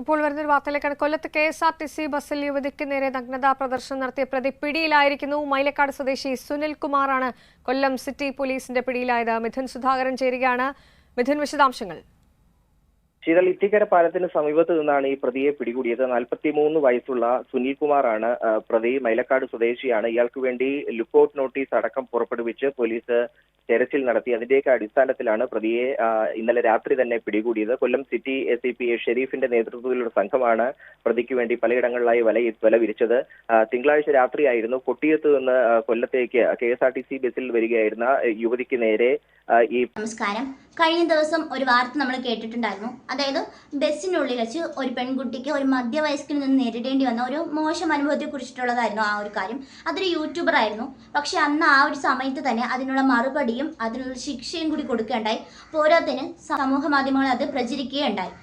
ഇപ്പോൾ വരുന്നൊരു വാർത്തയിലേക്കാണ്. കൊല്ലത്ത് KSRTC ബസ്സിൽ യുവതിക്ക് നേരെ നഗ്നതാ പ്രദർശനം നടത്തിയ പ്രതി പിടിയിലായിരിക്കുന്നു. മൈലക്കാട് സ്വദേശി സുനിൽ കുമാറാണ് കൊല്ലം സിറ്റി പോലീസിന്റെ പിടിയിലായത്. മിഥുൻ സുധാകരൻ ചേരുകയാണ്. മിഥുൻ, വിശദാംശങ്ങൾ. ശീതൾ, ഇത്തിക്കര പാലത്തിന് സമീപത്ത് നിന്നാണ് ഈ പ്രതിയെ പിടികൂടിയത്. 43 വയസ്സുള്ള സുനിൽ കുമാറാണ് പ്രതി. മൈലക്കാട് സ്വദേശിയാണ്. ഇയാൾക്ക് വേണ്ടി ലുക്കൌട്ട് നോട്ടീസ് അടക്കം പുറപ്പെടുവിച്ച് പോലീസ് തെരച്ചിൽ നടത്തി. അതിന്റെയൊക്കെ അടിസ്ഥാനത്തിലാണ് പ്രതിയെ ഇന്നലെ രാത്രി തന്നെ പിടികൂടിയത്. കൊല്ലം സിറ്റി SIP ഷെരീഫിന്റെ നേതൃത്വത്തിലുള്ള സംഘമാണ് പ്രതിക്ക് വേണ്ടി പലയിടങ്ങളിലായി വല വിരിച്ചത്. തിങ്കളാഴ്ച രാത്രിയായിരുന്നു കൊട്ടിയത്ത് നിന്ന് കൊല്ലത്തേക്ക് KSRTC ബസ്സിൽ വരികയായിരുന്ന യുവതിക്ക് നേരെ നമസ്കാരം. കഴിഞ്ഞ ദിവസം ഒരു വാർത്ത നമ്മൾ കേട്ടിട്ടുണ്ടായിരുന്നു. അതായത് ബസ്സിനുള്ളിൽ വെച്ച് ഒരു പെൺകുട്ടിക്ക് ഒരു മധ്യവയസ്കനിൽ നിന്ന് നേരിടേണ്ടി വന്ന ഒരു മോശം അനുഭവത്തെ കുറിച്ചിട്ടുള്ളതായിരുന്നു ആ ഒരു കാര്യം. അതൊരു യൂട്യൂബർ ആയിരുന്നു. പക്ഷെ അന്ന് ആ ഒരു സമയത്ത് തന്നെ അതിനുള്ള മറുപടിയും അതിനുള്ള ശിക്ഷയും കൂടി കൊടുക്കുകയുണ്ടായി. പോരാത്തതിന് സമൂഹ മാധ്യമങ്ങളിൽ അത് പ്രചരിക്കുകയുണ്ടായി.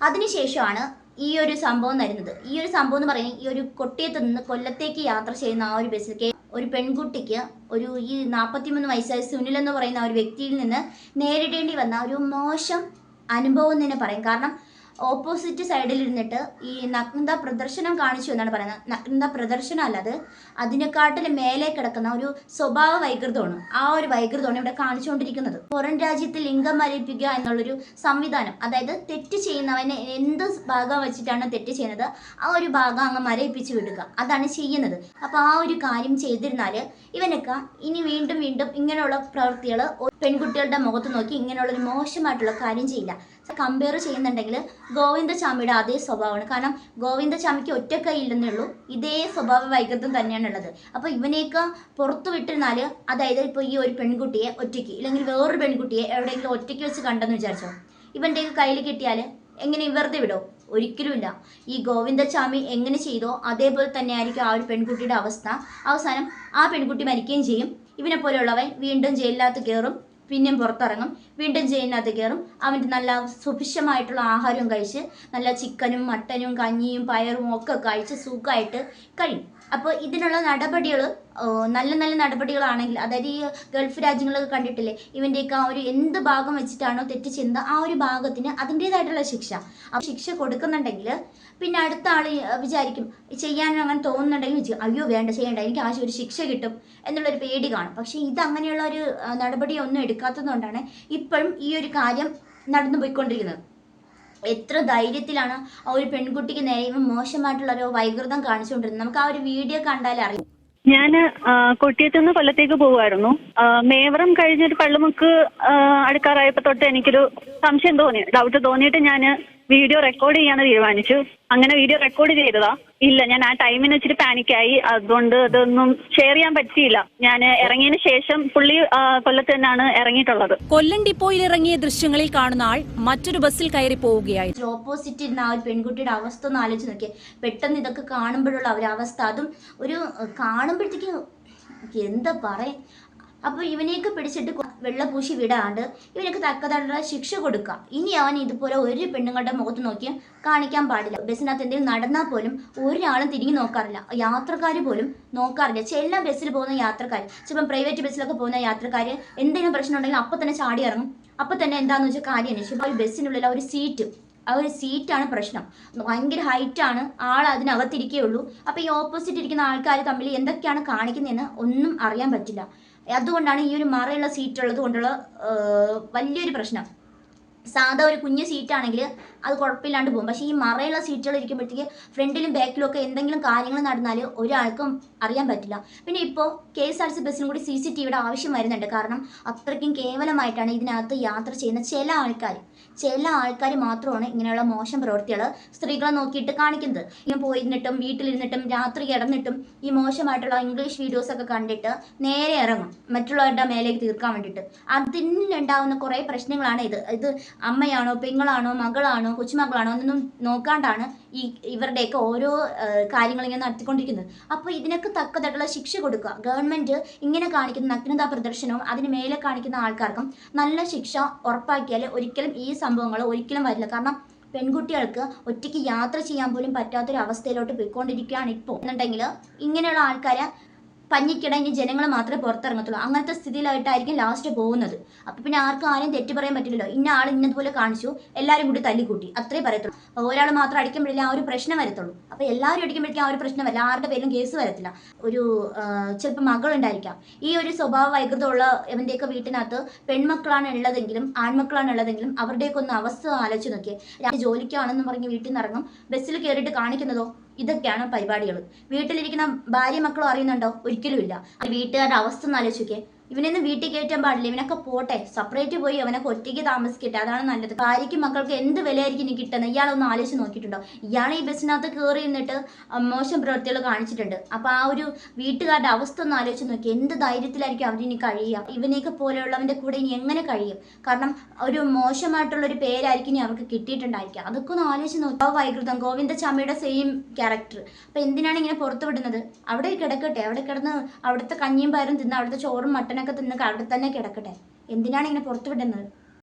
അതിനുശേഷമാണ് ഈ ഒരു സംഭവം വരുന്നത്. ഈ ഒരു സംഭവം എന്ന് പറയുന്നത്, ഈ ഒരു കൊട്ടിയത്ത് നിന്ന് കൊല്ലത്തേക്ക് യാത്ര ചെയ്യുന്ന ആ ഒരു ബസ്സിൽ ഒരു പെൺകുട്ടിക്ക് ഈ 43 വയസ്സായ സുനിൽ എന്ന് പറയുന്ന ഒരു വ്യക്തിയിൽ നിന്ന് നേരിടേണ്ടി വന്ന ഒരു മോശം അനുഭവം തന്നെ പറയും. കാരണം ഓപ്പോസിറ്റ് സൈഡിൽ ഇരുന്നിട്ട് ഈ നഗ്നത പ്രദർശനം കാണിച്ചു എന്നാണ് പറയുന്നത്. നഗ്നത പ്രദർശനം അല്ലാതെ അതിനെക്കാട്ടിൽ മേലെ കിടക്കുന്ന ഒരു സ്വഭാവ വൈകൃതമാണ്. ആ ഒരു വൈകൃതമാണ് ഇവിടെ കാണിച്ചുകൊണ്ടിരിക്കുന്നത്. പുറം രാജ്യത്ത് ലിംഗം മരയിപ്പിക്കുക എന്നുള്ളൊരു സംവിധാനം, അതായത് തെറ്റ് ചെയ്യുന്നവനെ എന്ത് ഭാഗം വെച്ചിട്ടാണ് തെറ്റ് ചെയ്യുന്നത് ആ ഒരു ഭാഗം അങ്ങ് മരയിപ്പിച്ച് വിടുക, അതാണ് ചെയ്യുന്നത്. അപ്പോൾ ആ ഒരു കാര്യം ചെയ്തിരുന്നാൽ ഇവനൊക്കെ ഇനി വീണ്ടും ഇങ്ങനെയുള്ള പ്രവൃത്തികൾ പെൺകുട്ടികളുടെ മുഖത്ത് നോക്കി ഇങ്ങനെയുള്ളൊരു മോശമായിട്ടുള്ള കാര്യം ചെയ്യില്ല. കമ്പയർ ചെയ്യുന്നുണ്ടെങ്കിൽ ഗോവിന്ദചാമിയുടെ അതേ സ്വഭാവമാണ്. കാരണം ഗോവിന്ദചാമിക്ക് ഒറ്റ കൈയില്ലെന്നേ ഉള്ളൂ, ഇതേ സ്വഭാവ വൈകൃതം തന്നെയാണുള്ളത്. അപ്പോൾ ഇവനെയൊക്കെ പുറത്തു വിട്ടിരുന്നാൽ, അതായത് ഇപ്പോൾ ഈ ഒരു പെൺകുട്ടിയെ ഒറ്റയ്ക്ക് ഇല്ലെങ്കിൽ വേറൊരു പെൺകുട്ടിയെ എവിടെയെങ്കിലും ഒറ്റയ്ക്ക് വെച്ച് കണ്ടെന്ന് വിചാരിച്ചോ, ഇവൻ്റെ കയ്യിൽ കിട്ടിയാൽ എങ്ങനെ വെറുതെ വിടോ? ഒരിക്കലുമില്ല. ഈ ഗോവിന്ദചാമി എങ്ങനെ ചെയ്തോ അതേപോലെ തന്നെ ആയിരിക്കും ആ ഒരു പെൺകുട്ടിയുടെ അവസ്ഥ. അവസാനം ആ പെൺകുട്ടി മരിക്കുകയും ചെയ്യും. ഇവനെ പോലെയുള്ളവൻ വീണ്ടും ജയിലിനകത്ത് കയറും, പിന്നെയും പുറത്തിറങ്ങും, വീണ്ടും ജയിലിനകത്ത് കയറും. അവൻ്റെ നല്ല സുഭിക്ഷമായിട്ടുള്ള ആഹാരവും കഴിച്ച് നല്ല ചിക്കനും മട്ടനും കഞ്ഞിയും പയറും ഒക്കെ കഴിച്ച് സുഖമായിട്ട് കഴിയും. അപ്പോൾ ഇതിനുള്ള നടപടികൾ നല്ല നടപടികളാണെങ്കിൽ, അതായത് ഈ ഗൾഫ് രാജ്യങ്ങളൊക്കെ കണ്ടിട്ടില്ലേ, ഇവൻ്റെയൊക്കെ ആ ഒരു എന്ത് ഭാഗം വെച്ചിട്ടാണോ തെറ്റ് ചെയ്യുന്നത് ആ ഒരു ഭാഗത്തിന് അതിൻ്റേതായിട്ടുള്ള ശിക്ഷ. ആ ശിക്ഷ കൊടുക്കുന്നുണ്ടെങ്കിൽ പിന്നെ അടുത്ത ആൾ വിചാരിക്കും, ചെയ്യാൻ അങ്ങനെ തോന്നുന്നുണ്ടെങ്കിൽ അയ്യോ വേണ്ട, ചെയ്യേണ്ട, എനിക്ക് ആ ഒരു ശിക്ഷ കിട്ടും എന്നുള്ളൊരു പേടി കാണും. പക്ഷേ ഇത് അങ്ങനെയുള്ള ഒരു നടപടിയൊന്നും എടുക്കാത്തതുകൊണ്ടാണ് ഇപ്പോഴും ഈ ഒരു കാര്യം നടന്നു പോയിക്കൊണ്ടിരിക്കുന്നത്. എത്ര ധൈര്യത്തിലാണ് ആ ഒരു പെൺകുട്ടിക്ക് നേരെ മോശമായിട്ടുള്ള ഒരു വൈകൃതം കാണിച്ചുകൊണ്ടിരുന്നത്. നമുക്ക് ആ ഒരു വീഡിയോ കണ്ടാലേ അറിയാം. ഞാൻ കൊട്ടിയത്ത് നിന്ന് കൊല്ലത്തേക്ക് പോകുമായിരുന്നു. മേവറം കഴിഞ്ഞൊരു പള്ളുമുക്ക് അടുക്കാറായപ്പോ തൊട്ട് എനിക്കൊരു സംശയം തോന്നി, ഡൗട്ട് തോന്നിയിട്ട് ഞാൻ വീഡിയോ റെക്കോർഡ് ചെയ്യാന്ന് തീരുമാനിച്ചു. അങ്ങനെ വീഡിയോ റെക്കോർഡ് ചെയ്തതാ. ഇല്ല, ഞാൻ ആ ടൈമിന് വെച്ചിട്ട് പാനിക്കായി, അതുകൊണ്ട് അതൊന്നും ഷെയർ ചെയ്യാൻ പറ്റിയില്ല. ഞാൻ ഇറങ്ങിയതിന് ശേഷം പുള്ളി കൊല്ലത്ത് തന്നെയാണ് ഇറങ്ങിയിട്ടുള്ളത്. കൊല്ലം ഡിപ്പോയിൽ ഇറങ്ങിയ ദൃശ്യങ്ങളിൽ കാണുന്ന ആൾ മറ്റൊരു ബസ്സിൽ കയറി പോവുകയായിരുന്നു. ഓപ്പോസിറ്റ് ഇരുന്ന ആ ഒരു പെൺകുട്ടിയുടെ അവസ്ഥ ഒന്ന് ആലോചിച്ച് നോക്കിയേ. പെട്ടെന്ന് ഇതൊക്കെ കാണുമ്പോഴുള്ള അവരവസ്ഥ, അതും ഒരു കാണുമ്പോഴത്തേക്കും എന്താ പറയാ. അപ്പോൾ ഇവനെയൊക്കെ പിടിച്ചിട്ട് വെള്ളപൂശി വിടാണ്ട് ഇവനൊക്കെ തക്കതായിട്ടുള്ള ശിക്ഷ കൊടുക്കുക. ഇനി അവൻ ഇതുപോലെ ഒരു പെണ്ണുങ്ങളുടെ മുഖത്ത് നോക്കി കാണിക്കാൻ പാടില്ല. ബസ്സിനകത്ത് എന്തെങ്കിലും നടന്നാൽ പോലും ഒരാളും തിരിഞ്ഞു നോക്കാറില്ല, യാത്രക്കാർ പോലും നോക്കാറില്ല. ചില ബസ്സിൽ പോകുന്ന യാത്രക്കാർ, ചിലപ്പം പ്രൈവറ്റ് ബസ്സിലൊക്കെ പോകുന്ന യാത്രക്കാർ എന്തെങ്കിലും പ്രശ്നം ഉണ്ടെങ്കിൽ അപ്പം തന്നെ ചാടി ഇറങ്ങും. അപ്പം തന്നെ എന്താണെന്ന് വെച്ചാൽ കാര്യം അന്വേഷിക്കും. ആ ഒരു ബസ്സിനുള്ളിൽ ആ ഒരു സീറ്റാണ് പ്രശ്നം. ഭയങ്കര ഹൈറ്റാണ്, ആൾ അതിനകത്തിരിക്കുകയുള്ളൂ. അപ്പോൾ ഈ ഓപ്പോസിറ്റ് ഇരിക്കുന്ന ആൾക്കാർ തമ്മിൽ എന്തൊക്കെയാണ് കാണിക്കുന്നതെന്ന് ഒന്നും അറിയാൻ പറ്റില്ല. അതുകൊണ്ടാണ് ഈ ഒരു മറയുള്ള സീറ്റ് ഉള്ളത് കൊണ്ടുള്ള വലിയൊരു പ്രശ്നം. സാധാ ഒരു കുഞ്ഞു സീറ്റാണെങ്കിൽ അത് കുഴപ്പമില്ലാണ്ട് പോകും. പക്ഷേ ഈ മറയുള്ള സീറ്റുകൾ ഇരിക്കുമ്പോഴത്തേക്ക് ഫ്രണ്ടിലും ബാക്കിലും ഒക്കെ എന്തെങ്കിലും കാര്യങ്ങൾ നടന്നാൽ ഒരാൾക്കും അറിയാൻ പറ്റില്ല. പിന്നെ ഇപ്പോൾ KSRTC ബസ്സിനും കൂടി CCTVയുടെ ആവശ്യം വരുന്നുണ്ട്. കാരണം അത്രയ്ക്കും കേവലമായിട്ടാണ് ഇതിനകത്ത് യാത്ര ചെയ്യുന്ന ചില ആൾക്കാർ മാത്രമാണ് ഇങ്ങനെയുള്ള മോശം പ്രവൃത്തികൾ സ്ത്രീകളെ നോക്കിയിട്ട് കാണിക്കുന്നത്. ഇങ്ങനെ പോയിരുന്നിട്ടും വീട്ടിലിരുന്നിട്ടും രാത്രി കിടന്നിട്ടും ഈ മോശമായിട്ടുള്ള ഇംഗ്ലീഷ് വീഡിയോസൊക്കെ കണ്ടിട്ട് നേരെ ഇറങ്ങും മറ്റുള്ളവരുടെ മേലേക്ക് തീർക്കാൻ വേണ്ടിയിട്ട്. അതിനുണ്ടാവുന്ന കുറേ പ്രശ്നങ്ങളാണ് ഇത് അമ്മയാണോ പെങ്ങളാണോ മകളാണോ കൊച്ചുമകളാണോ എന്നൊന്നും നോക്കാണ്ടാണ് ഇവരുടെയൊക്കെ ഓരോ കാര്യങ്ങളിങ്ങനെ നടത്തിക്കൊണ്ടിരിക്കുന്നത്. അപ്പോൾ ഇതിനൊക്കെ തക്കതായിട്ടുള്ള ശിക്ഷ കൊടുക്കുക. ഗവൺമെൻറ് ഇങ്ങനെ കാണിക്കുന്ന നഗ്നതാ പ്രദർശനവും അതിന് മേലെ കാണിക്കുന്ന ആൾക്കാർക്കും നല്ല ശിക്ഷ ഉറപ്പാക്കിയാൽ ഒരിക്കലും ഈ സംഭവങ്ങൾ ഒരിക്കലും വരില്ല. കാരണം പെൺകുട്ടികൾക്ക് ഒറ്റയ്ക്ക് യാത്ര ചെയ്യാൻ പോലും പറ്റാത്തൊരു അവസ്ഥയിലോട്ട് പോയിക്കൊണ്ടിരിക്കുകയാണ് ഇപ്പോൾ. എന്നുണ്ടെങ്കിൽ ഇങ്ങനെയുള്ള ആൾക്കാരെ പഞ്ഞിക്കിട ഇനി ജനങ്ങൾ മാത്രമേ പുറത്തിറങ്ങത്തുള്ളൂ. അങ്ങനത്തെ സ്ഥിതിയിലായിട്ടായിരിക്കും ലാസ്റ്റ് പോകുന്നത്. അപ്പം പിന്നെ ആരും തെറ്റ് പറയാൻ പറ്റില്ലല്ലോ. ഇന്ന ആൾ ഇന്നതുപോലെ കാണിച്ചു, എല്ലാവരും കൂടി തല്ലിക്കൂട്ടി, അത്രേ പറയത്തുള്ളൂ. ഒരാൾ മാത്രം അടിക്കുമ്പോഴേ ആ ഒരു പ്രശ്നം വരത്തുള്ളൂ. അപ്പം എല്ലാവരും അടിക്കുമ്പോഴേക്കും ആ ഒരു പ്രശ്നം വരില്ല, ആരുടെ പേരും കേസ് വരത്തില്ല. ഒരു ചിലപ്പോൾ മകളുണ്ടായിരിക്കാം. ഈ ഒരു സ്വഭാവ വൈകൃതമുള്ള ഇവൻ്റെയൊക്കെ വീട്ടിനകത്ത് പെൺമക്കളാണ് ഉള്ളതെങ്കിലും ആൺമക്കളാണ് ഉള്ളതെങ്കിലും അവരുടെയൊക്കെ ഒന്ന് അവസ്ഥ ആലോചിച്ച് നോക്കിയേ. ജോലിക്കാണെന്ന് പറഞ്ഞ് വീട്ടിൽ നിന്ന് ഇറങ്ങും, ബസ്സിൽ കയറിയിട്ട് കാണിക്കുന്നതോ ഇതൊക്കെയാണ് പരിപാടികൾ. വീട്ടിലിരിക്കുന്ന ഭാര്യ മക്കളും അറിയുന്നുണ്ടോ? ഒരിക്കലും ഇല്ല. വീട്ടുകാരുടെ അവസ്ഥ ഒന്ന് ആലോചിക്കേ. ഇവനൊന്നും വീട്ടിൽ കയറ്റാൻ പാടില്ല, ഇവനൊക്കെ പോട്ടെ, സെപ്പറേറ്റ് പോയി അവനൊക്കെ ഒറ്റയ്ക്ക് താമസിക്കട്ടെ, അതാണ് നല്ലത്. ഭാര്യയ്ക്കും മക്കൾക്ക് എന്ത് വിലയായിരിക്കും ഇനി കിട്ടുന്നത്? ഇയാളൊന്ന് ആലോചിച്ച് നോക്കിയിട്ടുണ്ടോ? ഇയാൾ ഈ ബസ്സിനകത്ത് കയറി നിന്നിട്ട് മോശം പ്രവൃത്തികൾ കാണിച്ചിട്ടുണ്ട്. അപ്പോൾ ആ ഒരു വീട്ടുകാരുടെ അവസ്ഥ ഒന്ന് ആലോചിച്ച് നോക്കി. എന്ത് ധൈര്യത്തിലായിരിക്കും അവരിനി കഴിയുക? ഇവനെയൊക്കെ പോലെയുള്ളവൻ്റെ കൂടെ ഇനി എങ്ങനെ കഴിയും? കാരണം ഒരു മോശമായിട്ടുള്ളൊരു പേരായിരിക്കും ഇനി അവർക്ക് കിട്ടിയിട്ടുണ്ടായിരിക്കുക. അതൊക്കെ ഒന്ന് ആലോചിച്ച് നോക്കി. വൈകൃതം, ഗോവിന്ദച്ചാമിയുടെ സെയിം ക്യാരക്ടർ. അപ്പോൾ എന്തിനാണ് ഇങ്ങനെ പുറത്ത് വിടുന്നത്? അവിടെ കിടക്കട്ടെ, അവിടെ കിടന്ന് അവിടുത്തെ കഞ്ഞിയും പയറും തിന്ന്, അവിടുത്തെ ചോറും മട്ടനൊക്കെ തിന്ന് അവിടെ തന്നെ കിടക്കട്ടെ. എന്തിനാണ് ഇങ്ങനെ പുറത്ത് വിടുന്നത്?